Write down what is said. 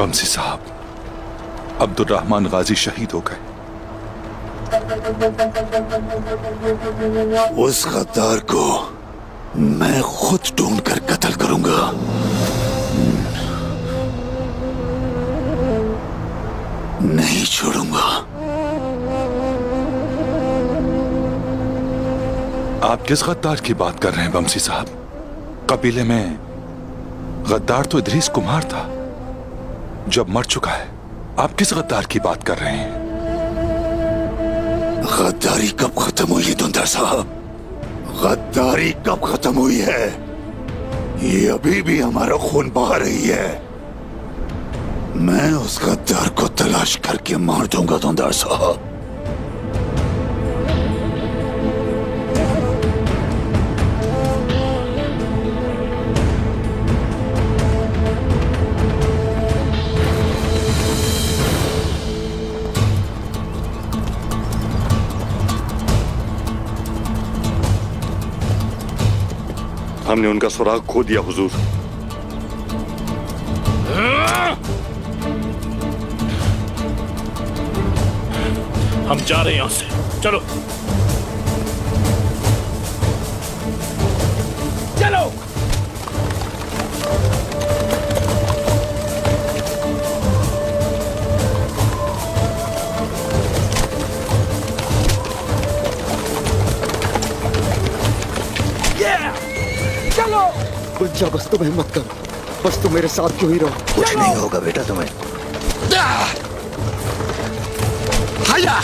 बमसी साहब, अब्दुर्रहमान गाजी शहीद हो गए। उस गद्दार को मैं खुद ढूंढ कर कत्ल करूंगा। नहीं छोड़ूंगा। आप किस गद्दार की बात कर रहे हैं बमसी साहब? कबीले में गद्दार तो इदरीस कुमार था, जब मर चुका है। आप किस गद्दार की बात कर रहे हैं? गद्दारी कब खत्म हुई है दुंदर साहब? गद्दारी कब खत्म हुई है? ये अभी भी हमारा खून बहा रही है। मैं उस गद्दार को तलाश करके मार दूंगा दुंदर साहब। हमने उनका सुराग खो दिया हुजूर। हम जा रहे हैं यहां से, चलो चलो। चलो। जा, बस तुम हिम्मत करो, बस तुम मेरे साथ क्यों ही रहो। कुछ नहीं होगा बेटा तुम्हें। हाया